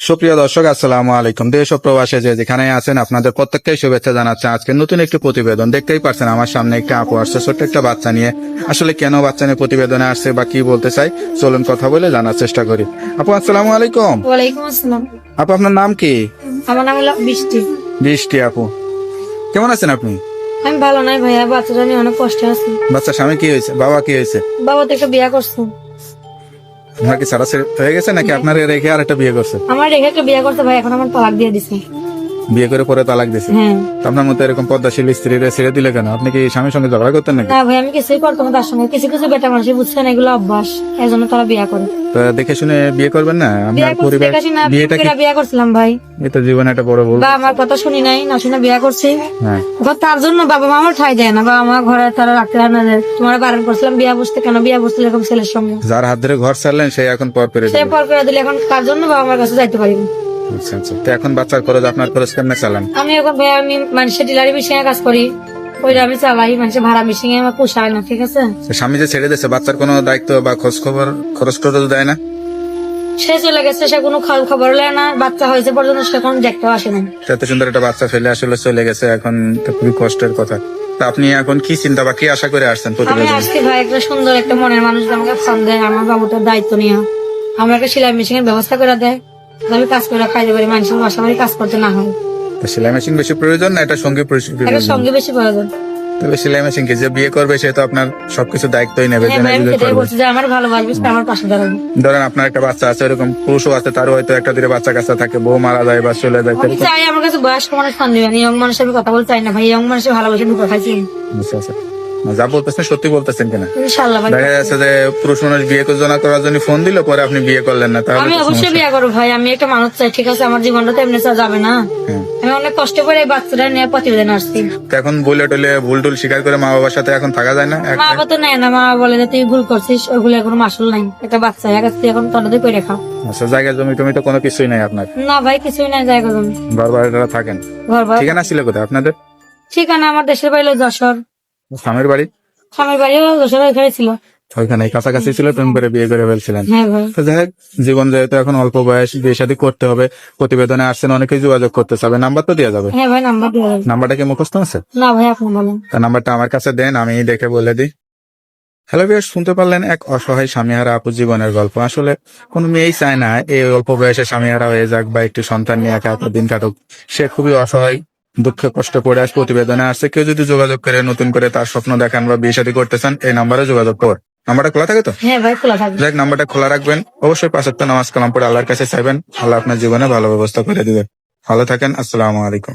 সুপ্রিয় দর্শক, আসসালামু আলাইকুম। দেশ ও প্রবাসে যে যেখানে আছেন আপনাদের প্রত্যেককেই শুভেচ্ছা জানাচ্ছে। আজকে নতুন একটি প্রতিবেদন দেখতেই পারছেন, আমার সামনে একটা আপু আসছে ছোট্ট একটা বাচ্চা নিয়ে। আসলে কেন বাচ্চা নিয়ে প্রতিবেদনে আসছে বা কি বলতে চাই, চলুন কথা বলে জানার চেষ্টা করি। আপু আসসালামু আলাইকুম। ওয়ালাইকুম আসসালাম। আপু আপনার নাম কি? আমার নাম হলো বৃষ্টি। বৃষ্টি আপু, কেমন আছেন আপনি? আমি ভালো নাই ভাইয়া, বাচ্চাটা নিয়ে অনেক কষ্টে আছি। বাচ্চার স্বামী কি হয়েছে, বাবা কি হয়েছে? বাবা তো একটা বিয়া করছে। আপনার কি ছাড়াছাড়ি হয়ে গেছে নাকি আপনার রেখে আর একটা বিয়ে করছে? আমার রেখে একটা বিয়া করছে ভাই, এখন আমার তালাক দিয়ে দিছে। বিয়ে করে পরে তালাক দিয়েছে? হ্যাঁ। তো আপনার মতো এরকম পদ্মাশীল স্ত্রীরা ছেড়ে দিলে কেন? আপনি কি স্বামীর সঙ্গে ঝগড়া করতেন নাকি? না ভাই, আমি কিছুই করতাম না তার সঙ্গে। কিছু কিছু বেটা মানুষ বুঝছেন, এগুলো অভ্যাস, এই জন্য তারা বিয়া করে। তো দেখে শুনে বিয়ে করবেন না? বিয়া আপনার করছি পরিবার দেখে না, বিয়েটা কি বিয়া করছিলাম ভাই। এটা জীবনে একটা বড় ভুল। বা আমার কথা শুনি নাই, না শুনে বিয়া করছি। হ্যাঁ, তার জন্য বাবা মা আমার ঠাই দেয় না, বা আমার ঘরে তারা রাখতে হয় না যে তোমার বারণ করছিলাম বিয়া বসতে, কেন বিয়া বসতে এরকম ছেলের সঙ্গে। যার হাত ধরে ঘর ছাড়লেন সে এখন পর পেরে সে দিল। পর করে দিলে, এখন তার জন্য বাবা আমার কাছে যাইতে পারি না। আচ্ছা আচ্ছা। তো এখন বাচ্চার খরচ আপনার খরচ কেমনে চালান? আমি এখন ভাই, আমি মানুষের ডিলারি মেশিনে কাজ করি, ওইটা আমি চালাই। মানুষের ভাড়া মেশিনে আমার পোষায় না, ঠিক আছে। তো স্বামী যে ছেড়ে দিয়েছে, বাচ্চার কোনো দায়িত্ব বা খোঁজ খবর খরচ খরচ দেয় না? সে চলে গেছে, সে কোনো খবর নেয় না। বাচ্চা হয়েছে পর্যন্ত সে কোনো দেখতেও আসে না। তো এত সুন্দর একটা বাচ্চা ফেলে আসলে চলে গেছে, এখন তো খুবই কষ্টের কথা। তা আপনি এখন কি চিন্তা বা কি আশা করে আসছেন আমি প্রতিবেদন? আসছি ভাই, একটা সুন্দর একটা মনের মানুষ আমাকে ফোন দেয়, আমার বাবুটার দায়িত্ব নিয়ে আমার একটা সেলাই মেশিনের ব্যবস্থা করে দেয়, আমি কাজ করে খাইতে পারি, মানুষের বাসা বাড়ি কাজ করতে না হয়। তো সেলাই মেশিন বেশি প্রয়োজন না এটা সঙ্গী একটা প্রয়োজন? সঙ্গে বেশি প্রয়োজন। তবে সেলাই মেশিন কি যে বিয়ে করবে সে তো আপনার সবকিছু দায়িত্বই নেবে, হ্যাঁ যে ভাই, আমি বিয়ে সেটাই করবে। বলছি যে আমার ভালোবাসবে, সে আমার পাশে দাঁড়াবে। ধরেন আপনার একটা বাচ্চা আছে, এরকম পুরুষও আছে, তারও হয়তো একটা দুটো বাচ্চা কাচ্চা থাকে, বউ মারা যায় বা চলে যায়, আমি চাই আমার কাছে বয়স্ক মানুষ ফোন দিবেন, ইয়ং মানুষের আমি কথা বলতে চাই না ভাই। ইয়ং মানুষের ভালোবাসে আমি কোথায় আচ্ছা আচ্ছা। যা বলতেছেন সত্যি বলতেছেন কিনা? ইনশাল্লাহ ভাই। দেখা যাচ্ছে যে পুরুষ মানুষ বিয়ে করার জন্য ফোন দিল, পরে আপনি বিয়ে করলেন না, তাহলে আমি তো অবশ্যই সমস্যা। বিয়ে করবো ভাই, আমি একটা মানুষ চাই, ঠিক আছে। আমার জীবনটা তো এমনি চলা যাবে না। হ্যাঁ। আমি অনেক কষ্ট করে এই বাচ্চাটা নিয়ে প্রতিবেদন আসছি। তো এখন বলে টলে ভুল টুল স্বীকার করে মা বাবার সাথে এখন থাকা যায় না? মা বাবা তো নেয় না, মা বাবা বলে যে তুই ভুল করছিস, ওইগুলো কোনো মাসুল নাই। একটা বাচ্চা এক আছে, এখন তন্নদের করে খাও। আচ্ছা, জায়গা জমি টমি তো কোনো কিছুই নাই আপনার? না ভাই, কিছুই নাই, জায়গা জমি। ঘর বাড়িটা থাকেন? ঘর বাড়ি ঠিকানা ছিল কোথায় আপনাদের? ঠিকানা আমার দেশের বাড়ি হলো যশোর। স্বামীর বাড়ি? স্বামীর বাড়িও যশোর, ওইখানে ছিল। ওইখানে কাছাকাছি ছিল, প্রেম করে বিয়ে করে ফেলছিলেন? হ্যাঁ ভাই। তো যাই হোক, জীবন যেহেতু এখন অল্প বয়স, বিয়ে শাদী করতে হবে। প্রতিবেদনে আসছেন, অনেকেই যোগাযোগ করতে চাবে, নাম্বার তো দেওয়া যাবে? হ্যাঁ ভাই, নাম্বার দিয়ে দেবেন। নাম্বারটা কি মুখস্থ আছে? না ভাই, আপনি বলেন। তা নাম্বারটা আমার কাছে দেন, আমি দেখে বলে দিই। হ্যালো ভিউয়ার্স, শুনতে পারলেন এক অসহায় স্বামীহারা আপু জীবনের গল্প। আসলে কোন মেয়েই চায় না এই অল্প বয়সে স্বামীহারা হয়ে যাক বা একটি সন্তান নিয়ে একা একা দিন কাটুক। সে খুবই অসহায়, দুঃখে কষ্ট পড়ে আস প্রতিবেদনে আসছে। কেউ যদি যোগাযোগ করে নতুন করে তার স্বপ্ন দেখান বা বিয়ে শাদী করতে চান, এই নাম্বারে যোগাযোগ কর। নাম্বারটা খোলা থাকে তো? হ্যাঁ ভাই, খোলা থাকবে। যাক, নাম্বারটা খোলা রাখবেন। অবশ্যই 5 ওয়াক্ত নামাজ কালাম পড়ে আল্লাহর কাছে চাইবেন, আল্লাহ আপনার জীবনে ভালো ব্যবস্থা করে দিবেন। ভালো থাকেন, আসসালামু আলাইকুম।